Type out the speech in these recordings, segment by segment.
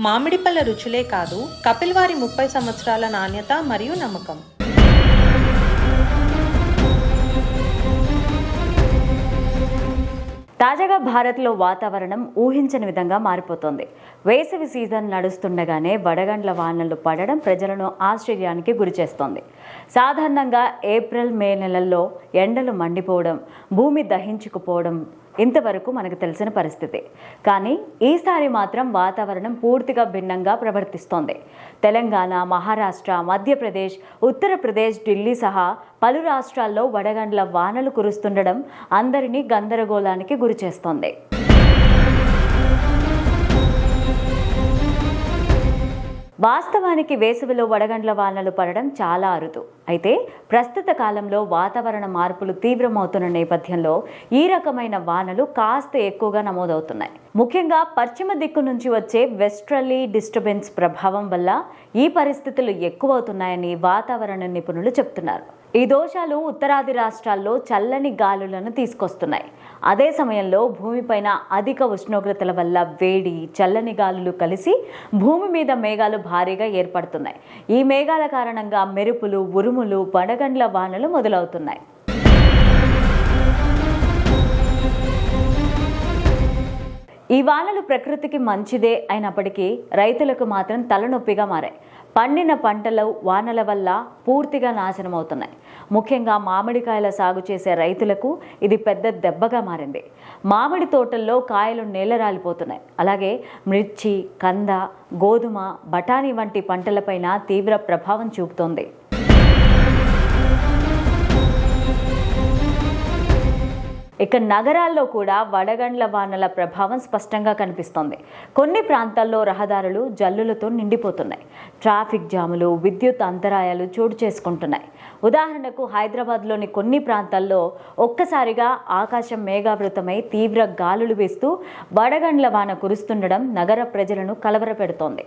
మామిడి పళ్ళ రుచులే కాదు, కపిల్ వారి 30 సంవత్సరాల నాణ్యత మరియు నమ్మకం. తాజాగా భారత్లో వాతావరణం ఊహించని విధంగా మారిపోతోంది. వేసవి సీజన్ నడుస్తుండగానే వడగండ్ల వానలు పడడం ప్రజలను ఆశ్చర్యానికి గురిచేస్తోంది. సాధారణంగా ఏప్రిల్ మే నెలల్లో ఎండలు మండిపోవడం, భూమి దహించుకుపోవడం ఇంతవరకు మనకు తెలిసిన పరిస్థితి. కానీ ఈసారి మాత్రం వాతావరణం పూర్తిగా భిన్నంగా ప్రవర్తిస్తోంది. తెలంగాణ, మహారాష్ట్ర, మధ్యప్రదేశ్, ఉత్తరప్రదేశ్, ఢిల్లీ సహా పలు రాష్ట్రాల్లో వడగండ్ల వానలు కురుస్తుండడం అందరినీ గందరగోళానికి గురిచేస్తోంది. వాస్తవానికి వేసవిలో వడగండ్ల వానలు పడడం చాలా అరుదు. అయితే ప్రస్తుత కాలంలో వాతావరణ మార్పులు తీవ్రమవుతున్న నేపథ్యంలో ఈ రకమైన వానలు కాస్త ఎక్కువగా నమోదవుతున్నాయి. ముఖ్యంగా పశ్చిమ దిక్కు నుంచి వచ్చే వెస్ట్రలీ డిస్టర్బెన్స్ ప్రభావం వల్ల ఈ పరిస్థితులు ఎక్కువవుతున్నాయని వాతావరణ నిపుణులు చెబుతున్నారు. ఈ దోషాలు ఉత్తరాది రాష్ట్రాల్లో చల్లని గాలులను తీసుకొస్తున్నాయి. అదే సమయంలో భూమిపైన అధిక ఉష్ణోగ్రతల వల్ల వేడి, చల్లని గాలులు కలిసి భూమి మీద మేఘాలు భారీగా ఏర్పడుతున్నాయి. ఈ మేఘాల కారణంగా మెరుపులు, ఉరుములు, వడగండ్ల వానలు మొదలవుతున్నాయి. ఈ వానలు ప్రకృతికి మంచిదే అయినప్పటికీ రైతులకు మాత్రం తలనొప్పిగా మారాయి. పండిన పంటలు వానల వల్ల పూర్తిగా నాశనమవుతున్నాయి. ముఖ్యంగా మామిడికాయల సాగు చేసే రైతులకు ఇది పెద్ద దెబ్బగా మారింది. మామిడి తోటల్లో కాయలు నేలరాలిపోతున్నాయి. అలాగే మిర్చి, కంద, గోధుమ, బఠానీ వంటి పంటలపైన తీవ్ర ప్రభావం చూపుతోంది. ఇక నగరాల్లో కూడా వడగండ్ల వానల ప్రభావం స్పష్టంగా కనిపిస్తోంది. కొన్ని ప్రాంతాల్లో రహదారులు జల్లులతో నిండిపోతున్నాయి. ట్రాఫిక్ జాములు, విద్యుత్ అంతరాయాలు చోటు చేసుకుంటున్నాయి. ఉదాహరణకు హైదరాబాద్లోని కొన్ని ప్రాంతాల్లో ఒక్కసారిగా ఆకాశం మేఘావృతమై తీవ్ర గాలులు వీస్తూ వడగండ్ల వాన కురుస్తుండడం నగర ప్రజలను కలవరపెడుతోంది.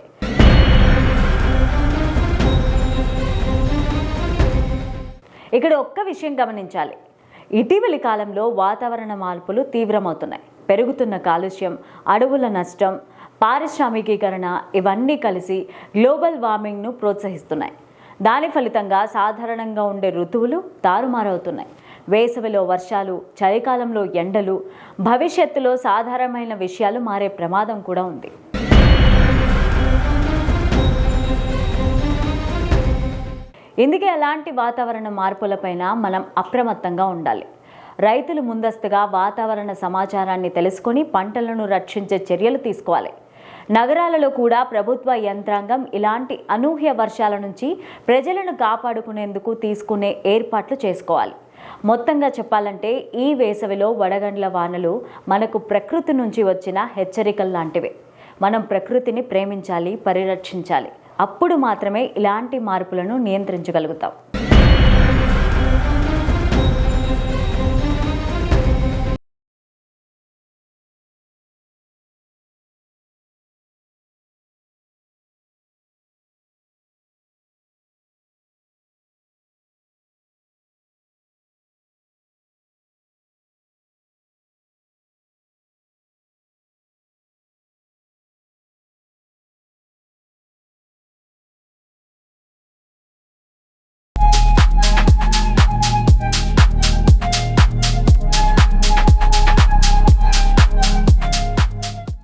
ఇక్కడ ఒక్క విషయం గమనించాలి. ఇటీవలి కాలంలో వాతావరణ మార్పులు తీవ్రమవుతున్నాయి. పెరుగుతున్న కాలుష్యం, అడవుల నష్టం, పారిశ్రామికీకరణ ఇవన్నీ కలిసి గ్లోబల్ వార్మింగ్ను ప్రోత్సహిస్తున్నాయి. దాని ఫలితంగా సాధారణంగా ఉండే ఋతువులు తారుమారవుతున్నాయి. వేసవిలో వర్షాలు, చలికాలంలో ఎండలు, భవిష్యత్తులో సాధారణమైన విషయాలు మారే ప్రమాదం కూడా ఉంది. ఇందుకే అలాంటి వాతావరణ మార్పులపైన మనం అప్రమత్తంగా ఉండాలి. రైతులు ముందస్తుగా వాతావరణ సమాచారాన్ని తెలుసుకొని పంటలను రక్షించే చర్యలు తీసుకోవాలి. నగరాలలో కూడా ప్రభుత్వ యంత్రాంగం ఇలాంటి అనూహ్య వర్షాల నుంచి ప్రజలను కాపాడుకునేందుకు తీసుకునే ఏర్పాట్లు చేసుకోవాలి. మొత్తంగా చెప్పాలంటే ఈ వేసవిలో వడగండ్ల వానలు మనకు ప్రకృతి నుంచి వచ్చిన హెచ్చరికలు లాంటివే. మనం ప్రకృతిని ప్రేమించాలి, పరిరక్షించాలి. అప్పుడు మాత్రమే ఇలాంటి మార్పులను నియంత్రించగలుగుతాం.